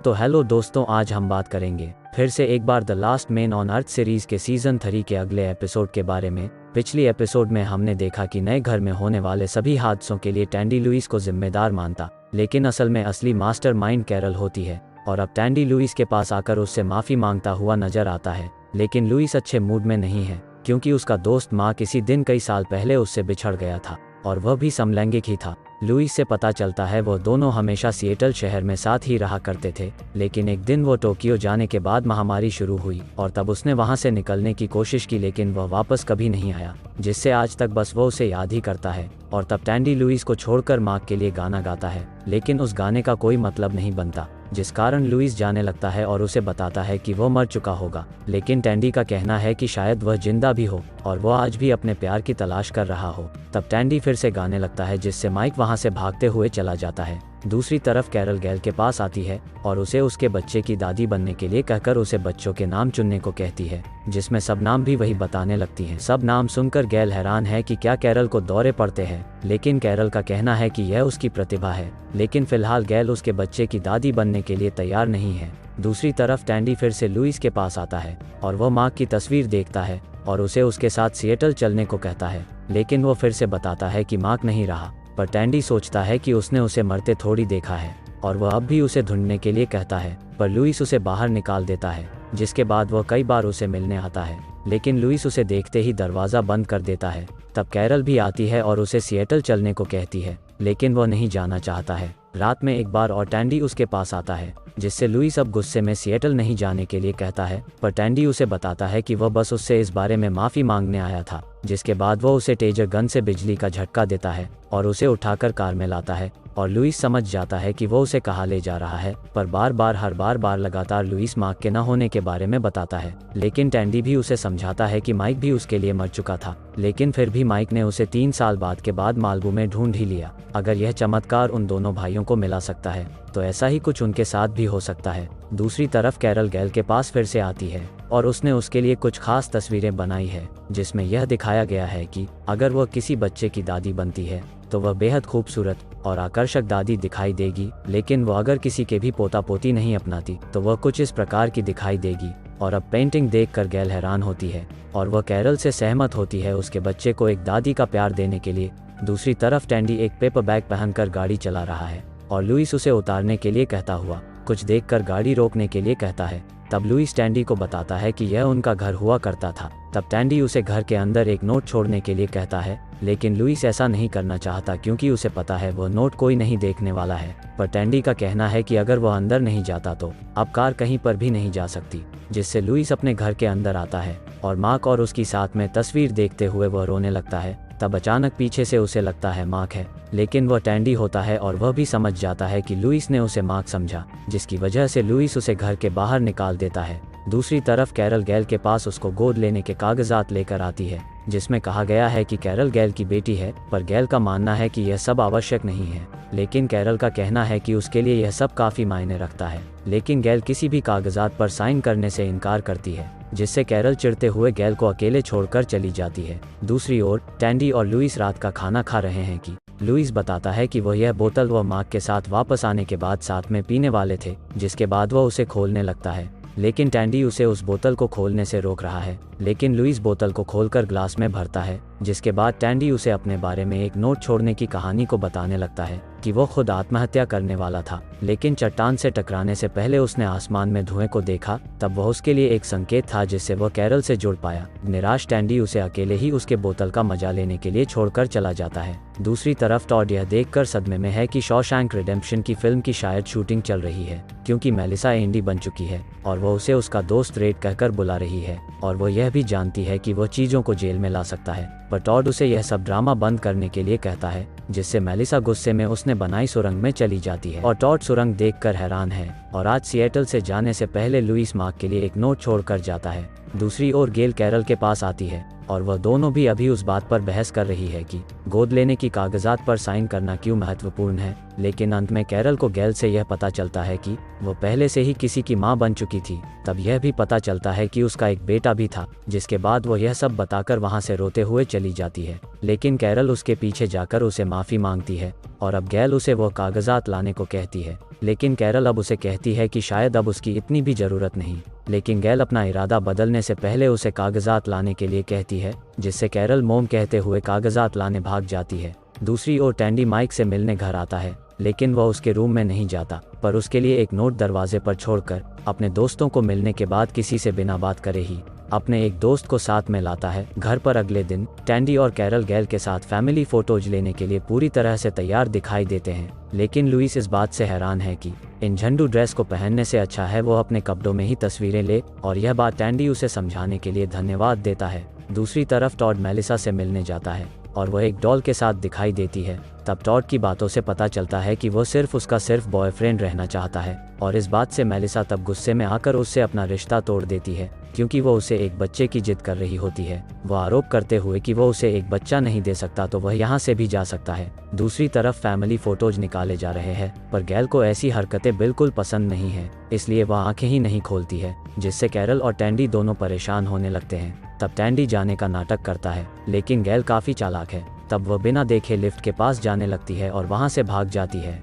तो हेलो दोस्तों, आज हम बात करेंगे फिर से एक बार the last man on earth series के सीजन 3 के अगले एपिसोड के बारे में। पिछली एपिसोड में हमने देखा कि नए घर में होने वाले सभी हादसों के लिए टैंडी लुइस को जिम्मेदार मानता, लेकिन असल में असली मास्टरमाइंड कैरल होती है। और अब टैंडी लुइस के पास आकर उससे माफ़ी मांगता हुआ नजर आता है, लेकिन लुइस अच्छे मूड में नहीं है क्योंकि उसका दोस्त मार्क किसी दिन कई साल पहले उससे बिछड़ गया था और वह भी समलैंगिक ही था। लुइस से पता चलता है वो दोनों हमेशा सिएटल शहर में साथ ही रहा करते थे, लेकिन एक दिन वो टोक्यो जाने के बाद महामारी शुरू हुई और तब उसने वहां से निकलने की कोशिश की, लेकिन वह वापस कभी नहीं आया, जिससे आज तक बस वो उसे याद ही करता है। और तब टैंडी लुइस को छोड़कर मार्क के लिए गाना गाता है, लेकिन उस गाने का कोई मतलब नहीं बनता, जिस कारण लुइस जाने लगता है और उसे बताता है कि वो मर चुका होगा। लेकिन टैंडी का कहना है कि शायद वह जिंदा भी हो और वो आज भी अपने प्यार की तलाश कर रहा हो। तब टैंडी फिर से गाने लगता है, जिससे माइक वहां से भागते हुए चला जाता है। दूसरी तरफ कैरल गैल के पास आती है और उसे उसके बच्चे की दादी बनने के लिए कहकर उसे बच्चों के नाम चुनने को कहती है, जिसमें सब नाम भी वही बताने लगती हैं। सब नाम सुनकर गैल हैरान है कि क्या कैरल को दौरे पड़ते हैं, लेकिन कैरल का कहना है कि यह उसकी प्रतिभा है, लेकिन फिलहाल गैल उसके बच्चे की दादी बनने के लिए तैयार नहीं है। दूसरी तरफ टैंडी फिर से लुइस के पास आता है और वह मार्क की तस्वीर देखता है और उसे उसके साथ सिएटल चलने को कहता है, लेकिन वो फिर से बताता है कि मार्क नहीं रहा। पर टैंडी सोचता है कि उसने उसे मरते थोड़ी देखा है और वह अब भी उसे ढूंढने के लिए कहता है, पर लुइस उसे बाहर निकाल देता है, जिसके बाद वह कई बार उसे मिलने आता है, लेकिन लुइस उसे देखते ही दरवाज़ा बंद कर देता है। तब कैरल भी आती है और उसे सिएटल चलने को कहती है, लेकिन वह नहीं जाना चाहता है। रात में एक बार और टैंडी उसके पास आता है, जिससे लुइस अब गुस्से में सिएटल नहीं जाने के लिए कहता है, पर टैंडी उसे बताता है कि वह बस उससे इस बारे में माफ़ी मांगने आया था। जिसके बाद वह उसे टेजर गन से बिजली का झटका देता है और उसे उठाकर कार में लाता है और लुइस समझ जाता है कि वो उसे कहाँ ले जा रहा है, पर हर बार लगातार लुइस मार्क के न होने के बारे में बताता है। लेकिन टैंडी भी उसे समझाता है कि माइक भी उसके लिए मर चुका था, लेकिन फिर भी माइक ने उसे 3 साल बाद के बाद माल्बू में ढूंढ ही लिया। अगर यह चमत्कार उन दोनों भाइयों को मिला सकता है तो ऐसा ही कुछ उनके साथ भी हो सकता है। दूसरी तरफ कैरल गैल के पास फिर से आती है और उसने उसके लिए कुछ खास तस्वीरें बनाई है, जिसमें यह दिखाया गया है कि अगर वह किसी बच्चे की दादी बनती है तो वह बेहद खूबसूरत और आकर्षक दादी दिखाई देगी, लेकिन वह अगर किसी के भी पोता पोती नहीं अपनाती तो वह कुछ इस प्रकार की दिखाई देगी। और अब पेंटिंग देखकर गैल हैरान होती है और वह कैरल से सहमत होती है उसके बच्चे को एक दादी का प्यार देने के लिए। दूसरी तरफ टैंडी एक पेपर बैग पहनकर गाड़ी चला रहा है और लुइस उसे उतारने के लिए कहता हुआ कुछ देखकर गाड़ी रोकने के लिए कहता है। तब लुइस टैंडी को बताता है कि यह उनका घर हुआ करता था। तब टैंडी उसे घर के अंदर एक नोट छोड़ने के लिए कहता है, लेकिन लुइस ऐसा नहीं करना चाहता क्योंकि उसे पता है वह नोट कोई नहीं देखने वाला है। पर टैंडी का कहना है कि अगर वह अंदर नहीं जाता तो अब कार कहीं पर भी नहीं जा सकती, जिससे लुइस अपने घर के अंदर आता है और मार्क और उसकी साथ में तस्वीर देखते हुए वह रोने लगता है। तब अचानक पीछे से उसे लगता है मार्क है, लेकिन वह टैंडी होता है और वह भी समझ जाता है कि लुइस ने उसे मार्क समझा, जिसकी वजह से लुइस उसे घर के बाहर निकाल देता है। दूसरी तरफ कैरल गैल के पास उसको गोद लेने के कागजात लेकर आती है, जिसमें कहा गया है कि कैरल गैल की बेटी है, पर गैल का मानना है कि यह सब आवश्यक नहीं है, लेकिन कैरल का कहना है कि उसके लिए यह सब काफ़ी मायने रखता है। लेकिन गैल किसी भी कागजात पर साइन करने से इनकार करती है, जिससे कैरल चिढ़ते हुए गैल को अकेले छोड़कर चली जाती है। दूसरी ओर टैंडी और लुइस रात का खाना खा रहे हैं कि लुइस बताता है कि वह यह बोतल वह मार्क के साथ वापस आने के बाद साथ में पीने वाले थे, जिसके बाद वह उसे खोलने लगता है, लेकिन टैंडी उसे उस बोतल को खोलने से रोक रहा है। लेकिन लुइस बोतल को खोलकर ग्लास में भरता है, जिसके बाद टैंडी उसे अपने बारे में एक नोट छोड़ने की कहानी को बताने लगता है कि वो खुद आत्महत्या करने वाला था, लेकिन चट्टान से टकराने से पहले उसने आसमान में धुएं को देखा। तब वह उसके लिए एक संकेत था जिससे वह कैरल से जुड़ पाया। निराश टैंडी उसे अकेले ही उसके बोतल का मजा लेने के लिए छोड़कर चला जाता है। दूसरी तरफ टॉड यह देखकर सदमे में है कि शॉशैंक रिडेम्पशन की फिल्म की शायद शूटिंग चल रही है, क्योंकि मेलिसा एंडी बन चुकी है और वह उसे उसका दोस्त रेड कहकर बुला रही है, और वह यह भी जानती है कि वह चीज़ों को जेल में ला सकता है। पर टॉड उसे यह सब ड्रामा बंद करने के लिए कहता है, जिससे मेलिसा गुस्से में उसने बनाई सुरंग में चली जाती है और टॉड सुरंग देखकर हैरान है। और आज सिएटल से जाने से पहले लुइस मार्क के लिए एक नोट छोड़कर जाता है। दूसरी ओर गेल कैरल के पास आती है और वह दोनों भी अभी उस बात पर बहस कर रही है कि गोद लेने की कागजात पर साइन करना क्यों महत्वपूर्ण है। लेकिन अंत में कैरल को गैल से यह पता चलता है कि वो पहले से ही किसी की मां बन चुकी थी। तब यह भी पता चलता है कि उसका एक बेटा भी था, जिसके बाद वो यह सब बताकर वहां से रोते हुए चली जाती है। लेकिन कैरल उसके पीछे जाकर उसे माफ़ी मांगती है और अब गैल उसे वो कागजात लाने को कहती है। लेकिन कैरल अब उसे कहती कहती है कि शायद अब उसकी इतनी भी ज़रूरत नहीं, लेकिन गैल अपना इरादा बदलने से पहले उसे कागजात लाने के लिए कहती है, जिससे कैरल मोम कहते हुए कागजात लाने भाग जाती है। दूसरी ओर टैंडी माइक से मिलने घर आता है, लेकिन वह उसके रूम में नहीं जाता, पर उसके लिए एक नोट दरवाजे पर छोड़कर अपने दोस्तों को मिलने के बाद किसी से बिना बात करे ही अपने एक दोस्त को साथ में लाता है। घर पर अगले दिन टैंडी और कैरल गैल के साथ फैमिली फोटोज लेने के लिए पूरी तरह से तैयार दिखाई देते हैं, लेकिन लुइस इस बात से हैरान है कि इन झंडू ड्रेस को पहनने से अच्छा है वो अपने कपड़ों में ही तस्वीरें ले, और यह बात टैंडी उसे समझाने के लिए धन्यवाद देता है। दूसरी तरफ टॉड मेलिसा से मिलने जाता है और वह एक डॉल के साथ दिखाई देती है। तब टॉड की बातों से पता चलता है कि वो सिर्फ उसका बॉयफ्रेंड रहना चाहता है, और इस बात से मेलिसा तब गुस्से में आकर उससे अपना रिश्ता तोड़ देती है, क्योंकि वो उसे एक बच्चे की जिद कर रही होती है, वो आरोप करते हुए कि वो उसे एक बच्चा नहीं दे सकता तो वह यहाँ से भी जा सकता है। दूसरी तरफ फैमिली फोटोज निकाले जा रहे हैं, पर गैल को ऐसी हरकतें बिल्कुल पसंद नहीं है, इसलिए वह आंखें ही नहीं खोलती है, जिससे कैरल और टैंडी दोनों परेशान होने लगते हैं। तब टैंडी जाने का नाटक करता है, लेकिन गैल काफ़ी चालाक है, तब वह बिना देखे लिफ्ट के पास जाने लगती है और वहाँ से भाग जाती है।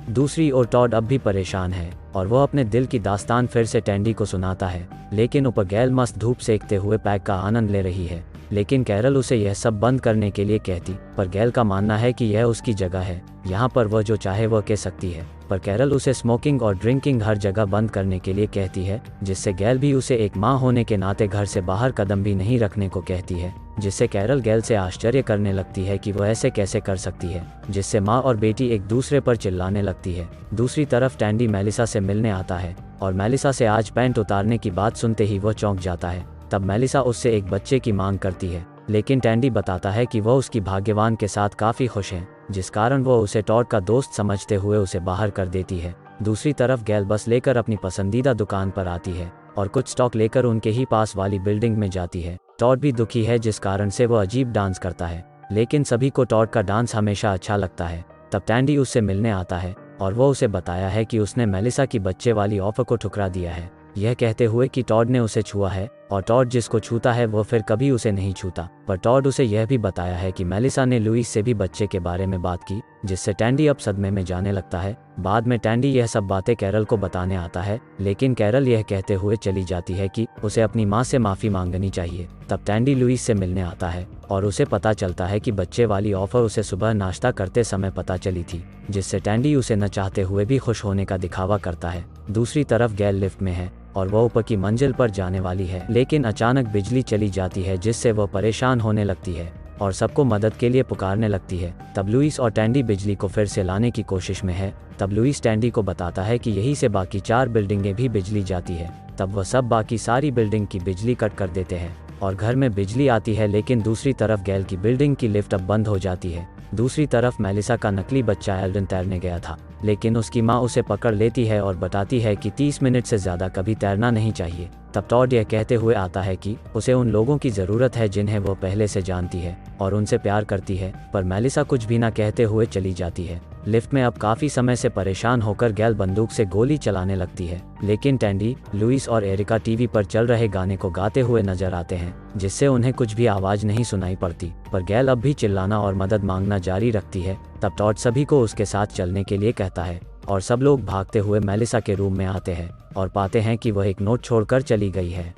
दूसरी ओर टॉड अब भी परेशान है और वह अपने दिल की दास्तान फिर से टैंडी को सुनाता है, लेकिन ऊपर गैल मस्त धूप सेकते हुए पैक का आनंद ले रही है, लेकिन कैरल उसे यह सब बंद करने के लिए कहती, पर गैल का मानना है कि यह उसकी जगह है, यहाँ पर वह जो चाहे वह कह सकती है, पर कैरल उसे स्मोकिंग और ड्रिंकिंग हर जगह बंद करने के लिए कहती है, जिससे गैल भी उसे एक माँ होने के नाते घर से बाहर कदम भी नहीं रखने को कहती है, जिससे कैरल गैल से आश्चर्य करने लगती है कि वह ऐसे कैसे कर सकती है, जिससे माँ और बेटी एक दूसरे पर चिल्लाने लगती है। दूसरी तरफ टैंडी मेलिसा से मिलने आता है और मेलिसा से आज पैंट उतारने की बात सुनते ही वह चौंक जाता है। तब मेलिसा उससे एक बच्चे की मांग करती है, लेकिन टैंडी बताता है कि वह उसकी भाग्यवान के साथ काफ़ी खुश है, जिस कारण वह उसे टॉड का दोस्त समझते हुए उसे बाहर कर देती है। दूसरी तरफ गैल बस लेकर अपनी पसंदीदा दुकान पर आती है और कुछ स्टॉक लेकर उनके ही पास वाली बिल्डिंग में जाती है। टॉड भी दुखी है, जिस कारण से वह अजीब डांस करता है, लेकिन सभी को टॉड का डांस हमेशा अच्छा लगता है। तब टैंडी उससे मिलने आता है और वह उसे बताया है कि उसने मेलिसा की बच्चे वाली ऑफर को ठुकरा दिया है, यह कहते हुए कि टॉड ने उसे छुआ है और टॉड जिसको छूता है वह फिर कभी उसे नहीं छूता। पर टॉड उसे यह भी बताया है कि मेलिसा ने लुइस से भी बच्चे के बारे में बात की, जिससे टैंडी अब सदमे में जाने लगता है। बाद में टैंडी यह सब बातें कैरल को बताने आता है, लेकिन कैरल यह कहते हुए चली जाती है कि उसे अपनी माँ से माफ़ी मांगनी चाहिए। तब टैंडी लुइस से मिलने आता है और उसे पता चलता है कि बच्चे वाली ऑफर उसे सुबह नाश्ता करते समय पता चली थी, जिससे टैंडी उसे न चाहते हुए भी खुश होने का दिखावा करता है। दूसरी तरफ गैल लिफ्ट में है और वह ऊपर की मंजिल पर जाने वाली है, लेकिन अचानक बिजली चली जाती है, जिससे वह परेशान होने लगती है और सबको मदद के लिए पुकारने लगती है। तब लुइस और टैंडी बिजली को फिर से लाने की कोशिश में है। तब लुइस टैंडी को बताता है कि यहीं से बाकी 4 बिल्डिंगें भी बिजली जाती है। तब वह सब बाकी सारी बिल्डिंग की बिजली कट कर देते हैं और घर में बिजली आती है, लेकिन दूसरी तरफ गैल की बिल्डिंग की लिफ्ट अब बंद हो जाती है। दूसरी तरफ मेलिसा का नकली बच्चा एल्डन तैरने गया था, लेकिन उसकी माँ उसे पकड़ लेती है और बताती है कि 30 मिनट से ज़्यादा कभी तैरना नहीं चाहिए। तब टॉड यह कहते हुए आता है कि उसे उन लोगों की ज़रूरत है जिन्हें वो पहले से जानती है और उनसे प्यार करती है, पर मेलिसा कुछ भी ना कहते हुए चली जाती है। लिफ्ट में अब काफ़ी समय से परेशान होकर गैल बंदूक से गोली चलाने लगती है, लेकिन टैंडी, लुइस और एरिका टीवी पर चल रहे गाने को गाते हुए नजर आते हैं, जिससे उन्हें कुछ भी आवाज़ नहीं सुनाई पड़ती। पर गैल अब भी चिल्लाना और मदद मांगना जारी रखती है। तब टॉड सभी को उसके साथ चलने के लिए कहता है और सब लोग भागते हुए मेलिसा के रूम में आते हैं और पाते हैं कि वह एक नोट छोड़कर चली गई है।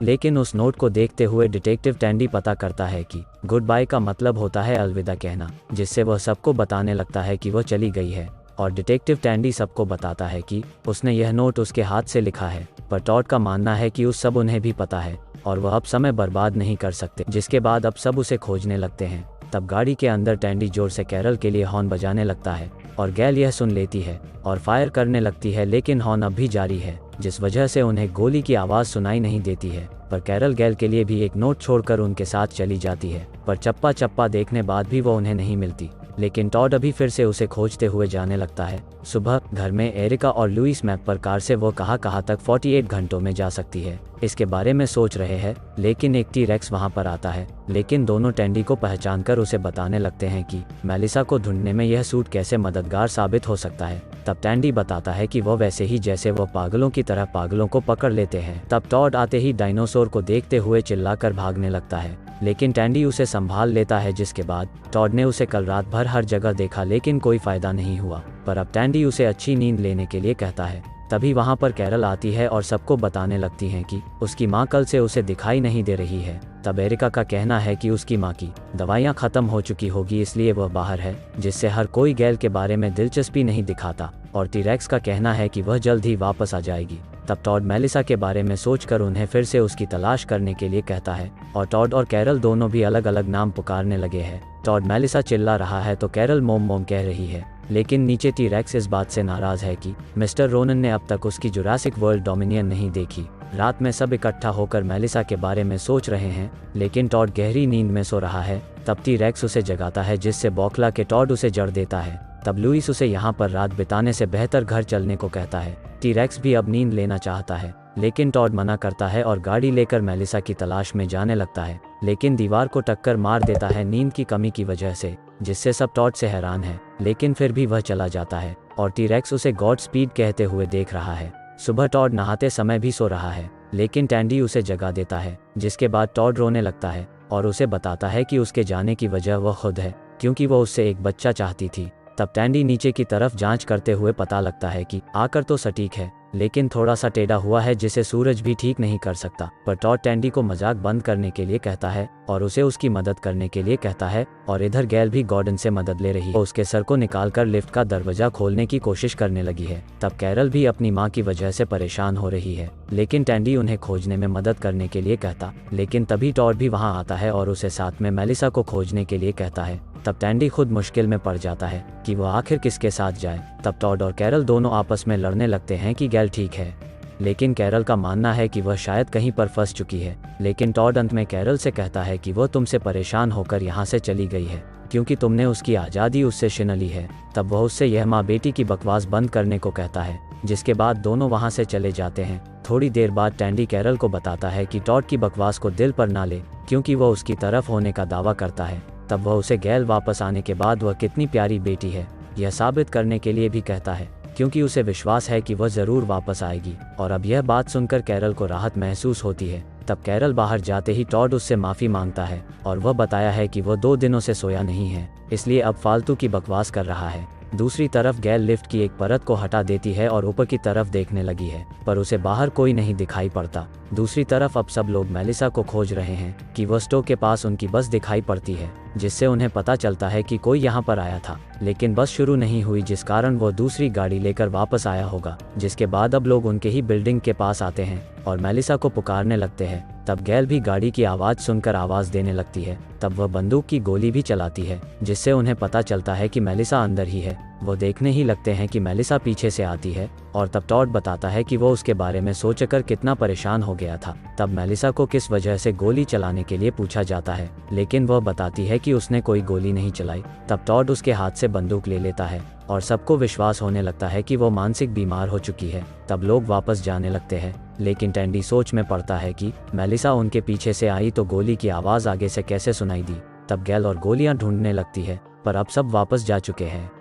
लेकिन उस नोट को देखते हुए डिटेक्टिव टैंडी पता करता है कि गुड बाय का मतलब होता है अलविदा कहना, जिससे वह सबको बताने लगता है कि वह चली गई है। और डिटेक्टिव टैंडी सबको बताता है कि उसने यह नोट उसके हाथ से लिखा है, पर टॉड का मानना है कि उस सब उन्हें भी पता है और वह अब समय बर्बाद नहीं कर सकते, जिसके बाद अब सब उसे खोजने लगते हैं। तब गाड़ी के अंदर टैंडी जोर से कैरल के लिए हॉर्न बजाने लगता है और गैल यह सुन लेती है और फायर करने लगती है, लेकिन हॉर्न अब भी जारी है, जिस वजह से उन्हें गोली की आवाज़ सुनाई नहीं देती है। पर कैरल गैल के लिए भी एक नोट छोड़कर उनके साथ चली जाती है, पर चप्पा चप्पा देखने बाद भी वो उन्हें नहीं मिलती, लेकिन टॉड अभी फिर से उसे खोजते हुए जाने लगता है। सुबह घर में एरिका और लुइस मैप पर कार से वो कहाँ तक 48 घंटों में जा सकती है इसके बारे में सोच रहे हैं, लेकिन एक टी-रेक्स वहाँ पर आता है, लेकिन दोनों टैंडी को पहचानकर उसे बताने लगते हैं कि मेलिसा को ढूंढने में यह सूट कैसे मददगार साबित हो सकता है। तब टैंडी बताता है कि वह वैसे ही जैसे वह पागलों की तरह पागलों को पकड़ लेते हैं। तब टॉड आते ही डायनासोर को देखते हुए चिल्लाकर भागने लगता है, लेकिन टैंडी उसे संभाल लेता है। जिसके बाद टॉड ने उसे कल रात भर हर जगह देखा लेकिन कोई फायदा नहीं हुआ, पर अब टैंडी उसे अच्छी नींद लेने के लिए कहता है। तभी वहाँ पर कैरल आती है और सबको बताने लगती है कि उसकी माँ कल से उसे दिखाई नहीं दे रही है। तब एरिका का कहना है कि उसकी माँ की दवाइयाँ ख़त्म हो चुकी होगी इसलिए वह बाहर है, जिससे हर कोई गैल के बारे में दिलचस्पी नहीं दिखाता। और टी-रेक्स का कहना है कि वह जल्द ही वापस आ जाएगी। तब टॉड मेलिसा के बारे में सोचकर उन्हें फिर से उसकी तलाश करने के लिए कहता है और टॉड और कैरल दोनों भी अलग अलग नाम पुकारने लगे हैं। टॉड मेलिसा चिल्ला रहा है तो कैरल मोम मोम कह रही है, लेकिन नीचे टी-रेक्स इस बात से नाराज है कि मिस्टर रोनन ने अब तक उसकी जुरासिक वर्ल्ड डोमिनियन नहीं देखी। रात में सब इकट्ठा होकर मेलिसा के बारे में सोच रहे हैं, लेकिन टॉड गहरी नींद में सो रहा है। तब टी-रेक्स उसे जगाता है, जिससे बौखला के टॉड उसे जड़ देता है। तब लुइस उसे यहाँ पर रात बिताने से बेहतर घर चलने को कहता है। टी-रेक्स भी अब नींद लेना चाहता है, लेकिन टॉड मना करता है और गाड़ी लेकर मेलिसा की तलाश में जाने लगता है, लेकिन दीवार को टक्कर मार देता है नींद की कमी की वजह से, जिससे सब टॉड से हैरान है, लेकिन फिर भी वह चला जाता है और टी-रेक्स उसे गॉड स्पीड कहते हुए देख रहा है। सुबह टॉड नहाते समय भी सो रहा है, लेकिन टैंडी उसे जगा देता है, जिसके बाद टॉड रोने लगता है और उसे बताता है कि उसके जाने की वजह वह खुद है, क्योंकि वह उससे एक बच्चा चाहती थी। तब टैंडी नीचे की तरफ जांच करते हुए पता लगता है कि आकर तो सटीक है, लेकिन थोड़ा सा टेढ़ा हुआ है जिसे सूरज भी ठीक नहीं कर सकता। पर टॉड टैंडी को मजाक बंद करने के लिए कहता है और उसे उसकी मदद करने के लिए कहता है, और इधर गैल भी गॉर्डन से मदद ले रही है। उसके सर को निकालकर लिफ्ट का दरवाजा खोलने की कोशिश करने लगी है। तब कैरल भी अपनी माँ की वजह से परेशान हो रही है, लेकिन टैंडी उन्हें खोजने में मदद करने के लिए कहता, लेकिन तभी टॉड भी वहाँ आता है और उसे साथ में मेलिसा को खोजने के लिए कहता है। तब टैंडी खुद मुश्किल में पड़ जाता है कि वह आखिर किसके साथ जाए। तब टॉड और कैरल दोनों आपस में लड़ने लगते हैं कि गैल ठीक है, लेकिन कैरल का मानना है कि वह शायद कहीं पर फंस चुकी है। लेकिन टॉड अंत में कैरल से कहता है कि वह तुमसे परेशान होकर यहाँ से चली गई है, क्योंकि तुमने उसकी आज़ादी उससे छीन ली है। तब वह उससे यह माँ बेटी की बकवास बंद करने को कहता है, जिसके बाद दोनों वहाँ से चले जाते हैं। थोड़ी देर बाद टैंडी कैरल को बताता है कि टॉड की बकवास को दिल पर ना ले, क्योंकि वह उसकी तरफ होने का दावा करता है। तब वह उसे गैल वापस आने के बाद वह कितनी प्यारी बेटी है यह साबित करने के लिए भी कहता है, क्योंकि उसे विश्वास है कि वह ज़रूर वापस आएगी। और अब यह बात सुनकर कैरल को राहत महसूस होती है। तब कैरल बाहर जाते ही टॉड उससे माफ़ी मांगता है और वह बताया है कि वह 2 दिनों से सोया नहीं है, इसलिए अब फालतू की बकवास कर रहा है। दूसरी तरफ गैल लिफ्ट की एक परत को हटा देती है और ऊपर की तरफ देखने लगी है, पर उसे बाहर कोई नहीं दिखाई पड़ता। दूसरी तरफ अब सब लोग मेलिसा को खोज रहे हैं कि वह स्टो के पास उनकी बस दिखाई पड़ती है, जिससे उन्हें पता चलता है कि कोई यहाँ पर आया था, लेकिन बस शुरू नहीं हुई, जिस कारण वो दूसरी गाड़ी लेकर वापस आया होगा। जिसके बाद अब लोग उनके ही बिल्डिंग के पास आते हैं और मेलिसा को पुकारने लगते हैं। तब गैल भी गाड़ी की आवाज़ सुनकर आवाज़ देने लगती है। तब वह बंदूक की गोली भी चलाती है, जिससे उन्हें पता चलता है कि मेलिसा अंदर ही है। वो देखने ही लगते हैं कि मेलिसा पीछे से आती है और तब टॉड बताता है कि वो उसके बारे में सोचकर कितना परेशान हो गया था। तब मेलिसा को किस वजह से गोली चलाने के लिए पूछा जाता है, लेकिन वह बताती है कि उसने कोई गोली नहीं चलाई। तब टॉड उसके हाथ से बंदूक ले लेता है और सबको विश्वास होने लगता है कि वो मानसिक बीमार हो चुकी है। तब लोग वापस जाने लगते हैं, लेकिन टैंडी सोच में पड़ता है कि मेलिसा उनके पीछे से आई तो गोली की आवाज़ आगे से कैसे सुनाई दी। तब गैल और गोलियां ढूंढने लगती है, पर अब सब वापस जा चुके हैं।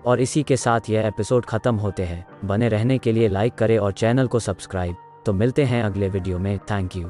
और इसी के साथ यह एपिसोड ख़त्म होते हैं। बने रहने के लिए लाइक करें और चैनल को सब्सक्राइब। तो मिलते हैं अगले वीडियो में। Thank you.